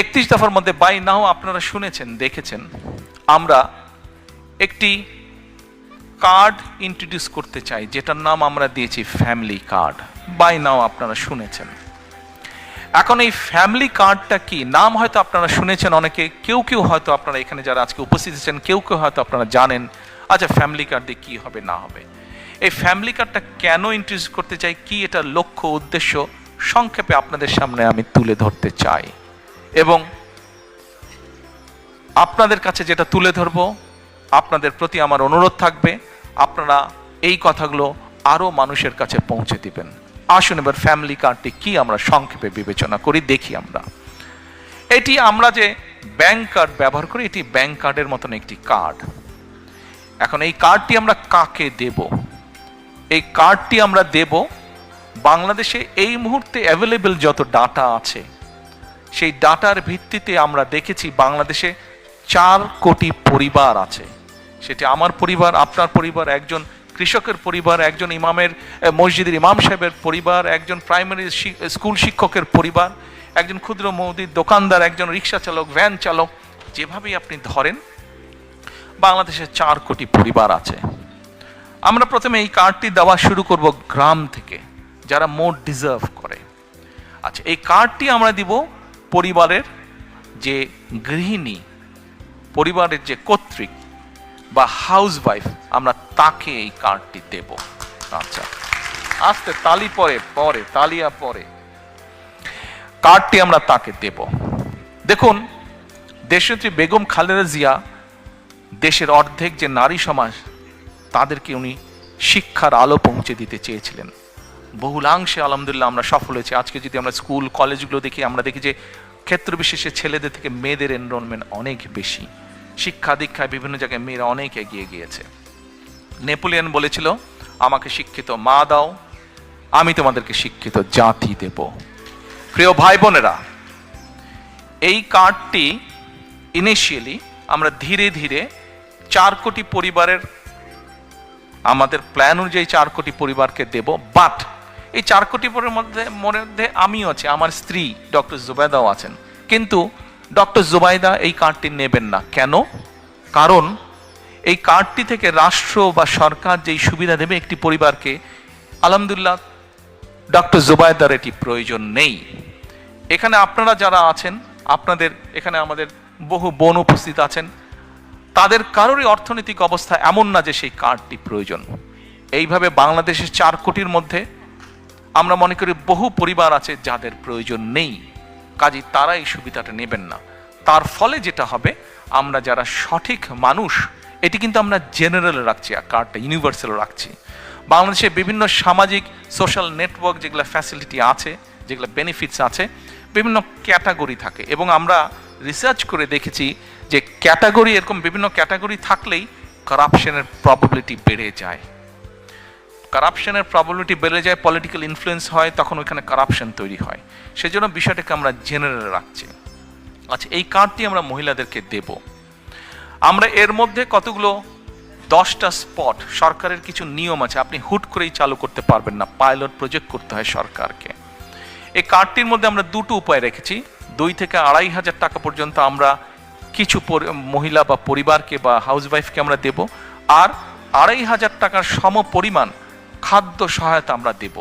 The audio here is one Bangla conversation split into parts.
31 দফার মধ্যে বাই নাও আপনারা শুনেছেন, দেখেছেন, আমরা একটি কার্ড ইন্ট্রোডিউস করতে চাই, যেটার নাম আমরা দিয়েছি ফ্যামিলি কার্ড। বাই নাও আপনারা শুনেছেন। এখন এই ফ্যামিলি কার্ডটা কি, নাম হয়তো আপনারা শুনেছেন অনেকে, কেউ কেউ হয়তো আপনারা এখানে যারা আজকে উপস্থিত আছেন কেউ কেউ হয়তো আপনারা জানেন, আচ্ছা ফ্যামিলি কার্ড দিয়ে কি হবে না হবে। এই ফ্যামিলি কার্ডটা কেন ইন্ট্রোডিউস করতে চাই, কি এটার লক্ষ্য উদ্দেশ্য সংক্ষেপে আপনাদের সামনে আমি তুলে ধরতে চাই, এবং আপনাদের কাছে যেটা তুলে ধরবো, আপনাদের প্রতি আমার অনুরোধ থাকবে আপনারা এই কথাগুলো আরো মানুষের কাছে পৌঁছে দিবেন। আসুন এবার ফ্যামিলি কার্ডটি কি আমরা সংক্ষেপে বিবেচনা করি, দেখি। এটি আমরা যে ব্যাংক কার্ড ব্যবহার করি, এটি ব্যাংক কার্ডের মতন একটি কার্ড। এখন এই কার্ডটি আমরা কাকে দেব? এই কার্ডটি আমরা দেব বাংলাদেশে এই মুহূর্তে অ্যাভেলেবল যত ডাটা আছে, সেই ডাটার ভিত্তিতে আমরা দেখেছি বাংলাদেশে 4 কোটি পরিবার আছে। সেটি আমার পরিবার, আপনার পরিবার, একজন কৃষকের পরিবার, একজন ইমামের মসজিদের ইমাম সাহেবের পরিবার, একজন প্রাইমারি স্কুল শিক্ষকের পরিবার, একজন ক্ষুদ্র মুদির দোকানদার, একজন রিক্সা চালক, ভ্যান চালক, যেভাবেই আপনি ধরেন বাংলাদেশে 4 কোটি পরিবার আছে। আমরা প্রথমে এই কার্ডটি দেওয়া শুরু করব গ্রাম থেকে, যারা মোর ডিজার্ভ করে। আচ্ছা, এই কার্ডটি আমরা দিব পরিবারের যে গৃহিণী, পরিবারের যে কর্ত্রী বা হাউস ওয়াইফ, আমরা তাকে এই কার্ডটি দেব। আচ্ছা, আস্তে তালি পরে তালিয়া পরে কার্ডটি আমরা তাকে দেব। দেখুন, দেশনেত্রী বেগম খালেদা জিয়া দেশের অর্ধেক যে নারী সমাজ, তাদেরকে উনি শিক্ষার আলো পৌঁছে দিতে চেয়েছিলেন। বহুলাংশে আলহামদুলিল্লাহ আমরা সফল হয়েছি। আজকে যদি আমরা স্কুল কলেজগুলো দেখি, আমরা দেখি যে ক্ষেত্র বিশেষে ছেলেদের থেকে মেয়েদের এনরোলমেন্ট অনেক বেশি। শিক্ষা দীক্ষায় বিভিন্ন জায়গায় মেয়েরা অনেক এগিয়ে গিয়েছে। নেপোলিয়ন বলেছিল, আমাকে শিক্ষিত মা দাও, আমি তোমাদেরকে শিক্ষিত জাতি দেব। প্রিয় ভাই বোনেরা, এই কার্ডটি ইনিশিয়ালি আমরা ধীরে ধীরে 4 কোটি পরিবারের, আমাদের প্ল্যান অনুযায়ী 4 কোটি পরিবারকে দেব। বাট এই 4 কোটি পরিবারের মধ্যে আমিও আছি, আমার স্ত্রী ডক্টর জুবাইদাও আছেন। কিন্তু ডক্টর জুবাইদা এই কার্ডটি নেবেন না। কেন? কারণ এই কার্ডটি থেকে রাষ্ট্র বা সরকার যেই সুবিধা দেবে একটি পরিবারকে, আলহামদুলিল্লাহ ডক্টর জুবাইদার এটি প্রয়োজন নেই। এখানে আপনারা যারা আছেন, আপনাদের এখানে আমাদের বহু বোন উপস্থিত আছেন, তাদের কারোরই অর্থনৈতিক অবস্থা এমন না যে সেই কার্ডটি প্রয়োজন। এইভাবে বাংলাদেশের 4 কোটির মধ্যে আমরা মনে করি বহু পরিবার আছে যাদের প্রয়োজন নেই, কাজেই তারা এই সুবিধাটা নেবেন না। তার ফলে যেটা হবে, আমরা যারা সঠিক মানুষ, এটি কিন্তু আমরা জেনারেল রাখছি, আর কার্ডটা ইউনিভার্সাল রাখছি। বাংলাদেশে বিভিন্ন সামাজিক সোশ্যাল নেটওয়ার্ক যেগুলো ফ্যাসিলিটি আছে, যেগুলো বেনিফিটস আছে, বিভিন্ন ক্যাটাগরি থাকে, এবং আমরা রিসার্চ করে দেখেছি যে ক্যাটাগরি, এরকম বিভিন্ন ক্যাটাগরি থাকলেই কারাপশনের প্রবাবিলিটি বেড়ে যায়। কারাপশনের প্রবাবিলিটি বেড়ে যায়, পলিটিক্যাল ইনফ্লুয়েন্স হয়, তখন ওইখানে কারাপশন তৈরি হয়। সেজন্য বিষয়টাকে আমরা জেনারেল রাখছি। আচ্ছা, এই কার্ডটি আমরা মহিলাদেরকে দেব। আমরা এর মধ্যে কতগুলো 10টা স্পট, সরকারের কিছু নিয়ম আছে, আপনি হুট করেই চালু করতে পারবেন না, পাইলট প্রজেক্ট করতে হয় সরকারকে। এই কার্ডটির মধ্যে আমরা 2টো উপায় রেখেছি। 2 থেকে 2,500 টাকা পর্যন্ত আমরা কিছু মহিলা বা পরিবারকে বা হাউসওয়াইফকে আমরা দেব, আর 2,500 টাকার সম পরিমাণ খাদ্য সহায়তা আমরা দেব।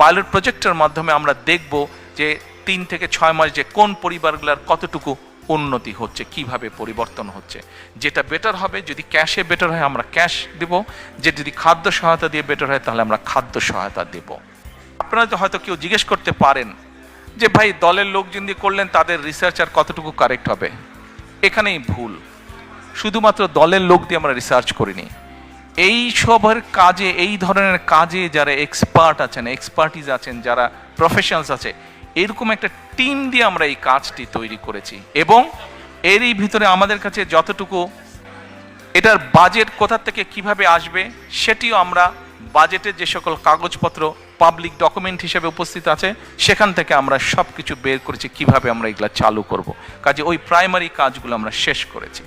পাইলট প্রজেক্টের মাধ্যমে আমরা দেখব যে 3 থেকে 6 মাস যে কোন পরিবারগুলোর কতটুকু উন্নতি হচ্ছে, কিভাবে পরিবর্তন হচ্ছে। যেটা বেটার হবে, যদি ক্যাশে বেটার হয় আমরা ক্যাশ দেব, যে যদি খাদ্য সহায়তা দিয়ে বেটার হয় তাহলে আমরা খাদ্য সহায়তা দেব। আপনারা হয়তো কেউ জিজ্ঞেস করতে পারেন যে ভাই, দলের লোকজন দিয়ে করলেন, তাদের রিসার্চ আর কতটুকু কারেক্ট হবে? এখানেই ভুল। শুধুমাত্র দলের লোক দিয়ে আমরা রিসার্চ করিনি। এই সবের কাজে, এই ধরনের কাজে যারা এক্সপার্ট আছেন, এক্সপার্টিজ আছেন, যারা প্রফেশনালস আছে, এরকম একটা টিম দিয়ে আমরা এই কাজটি তৈরি করেছি। এবং এরই ভিতরে আমাদের কাছে যতটুকু, এটার বাজেট কোথা থেকে কিভাবে আসবে সেটিও আমরা, বাজেটের যে সকল কাগজপত্র পাবলিক ডকুমেন্ট হিসেবে উপস্থিত আছে, সেখান থেকে আমরা সব কিছু বের করেছি কিভাবে আমরা এগুলা চালু করব। কাজে ওই প্রাইমারি কাজগুলো আমরা শেষ করেছি।